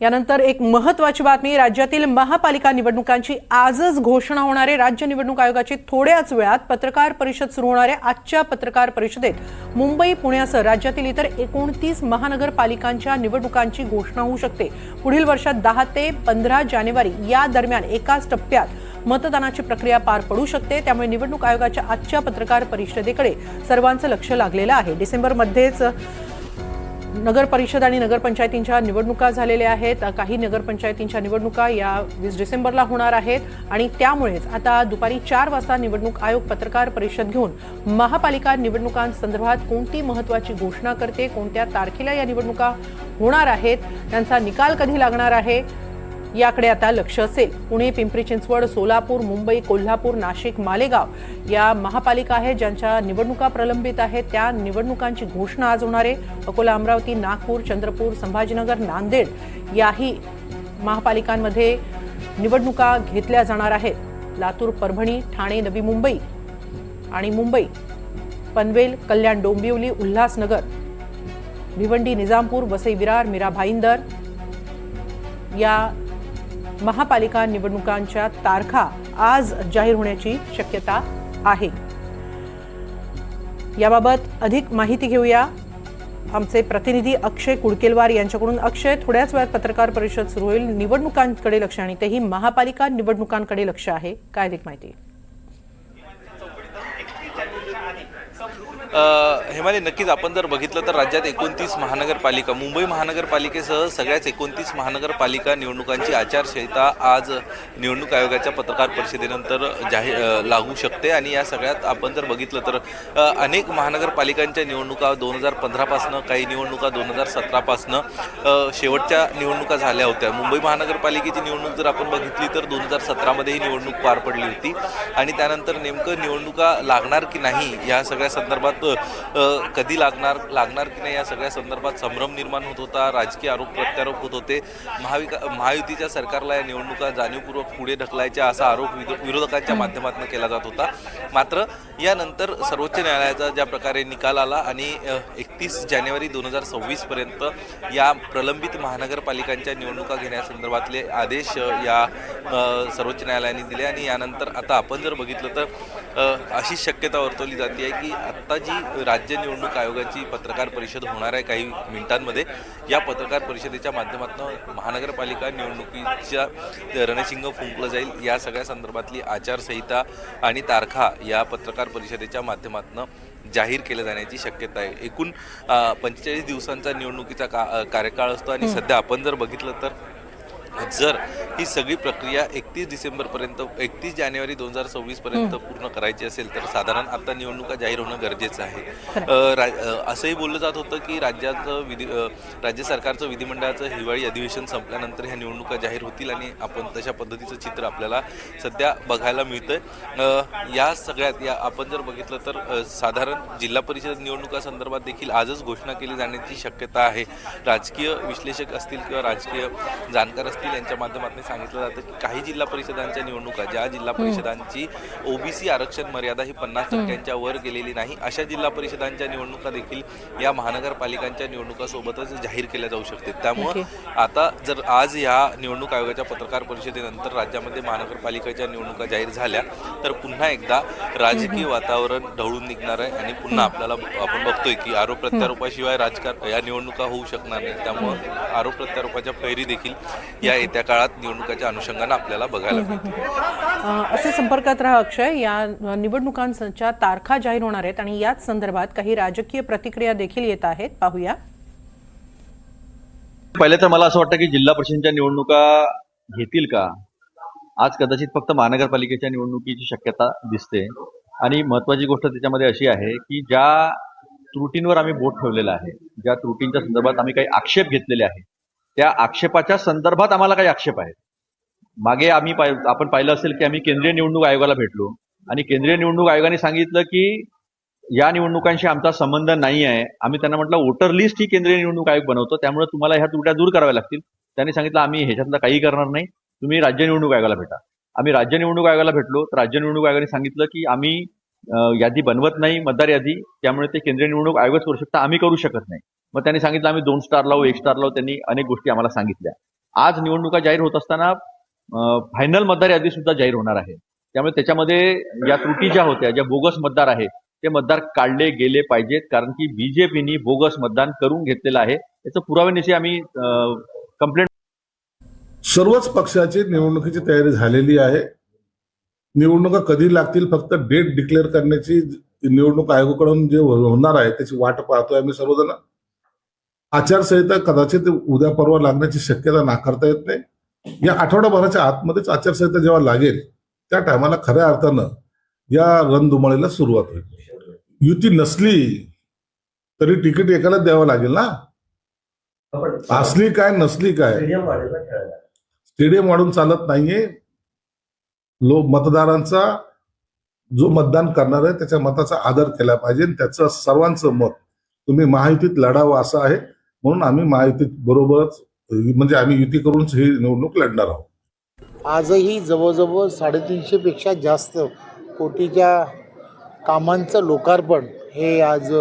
यानंतर एक महत्त्वाची बातमी, राज्यातील महापालिका निवडणुकांची आजच घोषणा होणार आहे। राज्य निवडणूक आयोगाची थोड्याच वेळात पत्रकार परिषद सुरू होणार आहे। आजच्या पत्रकार परिषदेत मुंबई पुण्यासह राज्यातील इतर 29 महानगरपालिकांच्या निवडणुकांची घोषणा होऊ शकते। पुढील वर्षात 10 ते 15 जानेवारी या दरम्यान एकाच टप्प्यात मतदानाची प्रक्रिया पार पडू शकते। त्यामुळे निवडणूक आयोगाच्या आजच्या पत्रकार परिषदेकडे सर्वांचं लक्ष लागलेलं आहे। डिसेंबरमध्येच नगर परिषद आणि नगरपंचायतींच्या निवडणुका झालेल्या आहेत। काही नगरपंचायतींच्या निवडणुका या 20 डिसेंबरला होणार आहेत आणि त्यामुळेच आता दुपारी 4 वाजता निवडणूक आयोग पत्रकार परिषद घेऊन महापालिका निवडणुकांसंदर्भात कोणती महत्त्वाची घोषणा करते, कोणत्या तारखेला या निवडणुका होणार आहेत, त्यांचा निकाल कधी लागणार आहे याकडे आता लक्ष असेल। पुणे, पिंपरी चिंचवड, सोलापूर, मुंबई, कोल्हापूर, नाशिक, मालेगाव या महापालिका आहेत ज्यांच्या निवडणुका प्रलंबित आहेत। त्या निवडणुकांची घोषणा आज होणार आहे। अकोला, अमरावती, नागपूर, चंद्रपूर, संभाजीनगर, नांदेड याही महापालिकांमध्ये निवडणुका घेतल्या जाणार आहेत। लातूर, परभणी, ठाणे, नवी मुंबई आणि मुंबई, पनवेल, कल्याण, डोंबिवली, उल्हासनगर, भिवंडी, निजामपूर, वसई, विरार, मीरा भाईंदर या महापालिका निवडणुकांच्या तारखा आज जाहीर होण्याची शक्यता आहे। याबाबत अधिक माहिती घेऊया आमचे प्रतिनिधी अक्षय कुडकेलवार यांच्याकडून। अक्षय, थोड्याच वेळात पत्रकार परिषद सुरू होईल, निवडणुकांकडे लक्ष आणि तेही महापालिका निवडणुकांकडे लक्ष आहे, काय अधिक माहिती? हेमाली, नक्कीच आपण जर बघितलं तर राज्यात 29 महानगरपालिका, मुंबई महानगरपालिकेसह सगळ्याच 29 महानगरपालिका निवडणुकांची आचारसंहिता आज निवडणूक आयोगाच्या पत्रकार परिषदेनंतर लागू शकते। आणि या सगळ्यात आपण जर बघितलं तर अनेक महानगरपालिकांच्या निवडणुका 2015 पासून, काही निवडणुका 2017 पासून शेवटच्या निवडणुका झाल्या होत्या। मुंबई महानगरपालिकेची निवडणूक जर आपण बघितली तर 2017 मध्ये ही निवडणूक पार पडली होती आणि त्यानंतर नेमकं निवडणुका लागणार की नाही या सगळ्या संदर्भात कधी लागणार की नाही या सगळ्या संदर्भात संभ्रम निर्माण होत होता, राजकीय आरोप प्रत्यारोप होत होते। महायुतीच्या सरकारला या निवडणुका जाणीवपूर्वक पुढे ढकलायच्या असा आरोप विरोधकांच्या माध्यमातून केला जात होता। मात्र यानंतर सर्वोच्च न्यायालयाचा ज्या प्रकारे निकाल आला आणि 31 जानेवारी 2026 पर्यंत या प्रलंबित महानगरपालिकांच्या निवडणुका घेण्यासंदर्भातले आदेश या सर्वोच्च न्यायालयाने दिले आणि यानंतर आता आपण जर बघितलं तर अशी शक्यता वर्तवली जाते आहे की आत्ता जी राज्य निवडणूक आयोगाची पत्रकार परिषद होणार आहे काही मिनिटांमध्ये, या पत्रकार परिषदेच्या माध्यमातून महानगरपालिका निवडणुकीच्या रणशिंग फुंकलं जाईल। या सगळ्या संदर्भातली आचारसंहिता आणि तारखा या पत्रकार परिषदेच्या माध्यमातून जाहीर केल्या जाण्याची शक्यता आहे। एकूण 45 दिवसांचा निवडणुकीचा कार्यकाळ असतो आणि सध्या आपण जर बघितलं तर जर ही सगळी प्रक्रिया 31 डिसेंबरपर्यंत 31 जानेवारी 2026 पर्यंत पूर्ण करायची असेल तर साधारण आता निवडणुका जाहीर होणं गरजेचं आहे। असंही बोललं जात होतं की राज्य सरकारचं विधिमंडळाचं हिवाळी अधिवेशन संपल्यानंतर ह्या निवडणुका जाहीर होतील आणि आपण तशा पद्धतीचं चित्र आपल्याला सध्या बघायला मिळतंय। या सगळ्यात आपण जर बघितलं तर साधारण जिल्हा परिषद निवडणुकासंदर्भात देखील आजच घोषणा केली जाण्याची शक्यता आहे। राजकीय विश्लेषक असतील किंवा राजकीय जाणकार असतील यांच्या माध्यमातून सांगितलं जातं की काही जिल्हा परिषदांच्या निवडणुका, ज्या जिल्हा परिषदांची ओबीसी आरक्षण मर्यादा ही 50% वर गेलेली नाही, अशा जिल्हा परिषदांच्या निवडणुका देखील या महानगरपालिकांच्या निवडणुकासोबतच जाहीर केल्या जाऊ शकते। त्यामुळे आता जर आज या निवडणूक आयोगाच्या पत्रकार परिषदेनंतर राज्यामध्ये महानगरपालिकेच्या निवडणुका जाहीर झाल्या तर पुन्हा एकदा राजकीय वातावरण ढवळून निघणार आहे आणि पुन्हा आपल्याला आपण बघतोय की आरोप प्रत्यारोपाशिवाय राजकारण या निवडणुका होऊ शकणार नाही। त्यामुळे आरोप प्रत्यारोपाच्या फैरी देखील या येत्या काळात निवडणुकाच्या अनुषंगाने आपल्याला बघायला मिळते। असे संपर्कात राहा अक्षय। या निवडणुकांच्या तारखा जाहीर होणार आहेत आणि याच संदर्भात काही राजकीय प्रतिक्रिया देखील येत आहेत, पाहूया। पहिले तर मला असं वाटतं की जिल्हा परिषदेच्या निवडणुका घेतील का, आज कदाचित फक्त महानगरपालिकेच्या निवडणुकीची शक्यता दिसते। आणि महत्वाची गोष्ट त्याच्यामध्ये अशी आहे की ज्या त्रुटींवर आम्ही बोट ठेवलेलं आहे, ज्या त्रुटींच्या संदर्भात आम्ही काही आक्षेप घेतलेले आहेत, त्या आक्षेपाच्या संदर्भात आम्हाला काही आक्षेप आहेत। मागे आपण पाहिलं असेल की आम्ही केंद्रीय निवडणूक आयोगाला भेटलो आणि केंद्रीय निवडणूक आयोगाने सांगितलं की या निवडणुकांशी आमचा संबंध नाही आहे। आम्ही त्यांना म्हटलं वोटर लिस्ट ही केंद्रीय निवडणूक आयोग बनवतो, त्यामुळे तुम्हाला ह्या त्रुट्या दूर कराव्या लागतील। त्यांनी सांगितलं आम्ही ह्याच्यातलं काही करणार नाही, तुम्ही राज्य निवडणूक आयोगाला भेटा। आम्ही राज्य निवडणूक आयोगाला भेटलो तर राज्य निवडणूक आयोगाने सांगितलं की आम्ही यादी बनवत नाही, मतदार यादी, त्यामुळे ते केंद्रीय निवडणूक आयोगच करू शकता, आम्ही करू शकत नाही। मग त्यांनी सांगितलं आम्ही 2 स्टार लावू, 1 स्टार लावू, त्यांनी अनेक गोष्टी आम्हाला सांगितल्या। आज निवडणुका जाहीर होत असताना फायनल मतदार यादी सुद्धा जाहीर होणार आहे. त्यामुळे त्याच्यामध्ये या त्रुटी ज्या होत्या, ज्या बोगस मतदार आहे ते मतदार काढले गेले पाहिजेत, कारण की बीजेपीनी बोगस मतदान करून घेतलेलं आहे. याचं पुराव्यानिशी आम्ही कंप्लेंट. सर्वच पक्षाची निवडणुकीची तयारी झालेली आहे. निवडणुका कधी लागतील फक्त डेट डिक्लेअर करण्याची निवडणूक आयोगाकडून जे होणार आहे त्याची वाट पाहतोय आम्ही सर्वजण. आचारसंहिता कदाचित उद्या परवा लागण्याची शक्यता नाकारता येत नाही. या आठवडाभराच्या आतमध्येच आचारसंहिता जेव्हा लागेल त्या टायमाला खऱ्या अर्थानं या रणधुमाळीला सुरुवात होईल. युती नसली तरी तिकीट एकालाच द्यावं लागेल ना. असली काय नसली काय स्टेडियम वाढून चालत नाहीये. मतदारांचा जो मतदान करणार आहे त्याच्या मताचा आदर केला पाहिजे. त्याचं सर्वांचं मत तुम्ही महायुतीत लढावं असं आहे. म्हणून आम्ही महायुतीत बरोबरच म्हणजे आम्ही युती करूनच ही निवडणूक लढणार आहोत. आजही जवळजवळ 350 पेक्षा जास्त कोटीच्या कामांचं लोकार्पण हे आज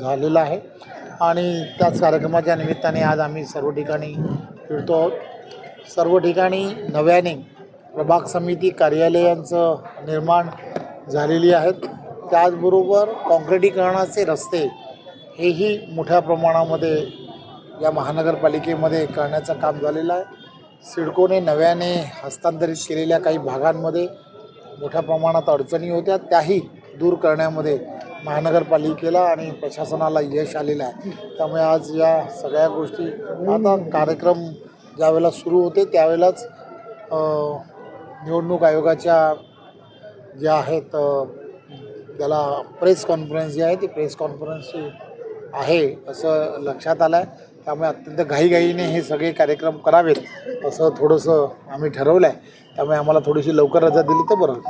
झालेलं आहे आणि त्याच कार्यक्रमाच्या निमित्ताने आज आम्ही सर्व ठिकाणी फिरतो आहोत. सर्व ठिकाणी नव्याने प्रभाग समिती कार्यालयांचं निर्माण झालेली आहेत. त्याचबरोबर काँक्रिटीकरणाचे रस्ते हेही मोठ्या प्रमाणामध्ये या महानगरपालिकेमध्ये करण्याचं काम झालेलं आहे. सिडकोने नव्याने हस्तांतरित केलेल्या काही भागांमध्ये मोठ्या प्रमाणात अडचणी होत्या, त्याही दूर करण्यामध्ये महानगरपालिकेला आणि प्रशासनाला यश आलेलं आहे. त्यामुळे आज या सगळ्या गोष्टी आता कार्यक्रम ज्यावेळेला सुरू होते त्यावेळेलाच निवडणूक आयोगाच्या ज्या आहेत त्याला प्रेस कॉन्फरन्स जी आहे ती प्रेस कॉन्फरन्सची आहे असं लक्षात आलं आहे. त्यामुळे अत्यंत घाईघाईने हे सगळे कार्यक्रम करावेत असं थोडंसं आम्ही ठरवलं आहे. त्यामुळे आम्हाला थोडीशी लवकर रजा दिली तर बरं.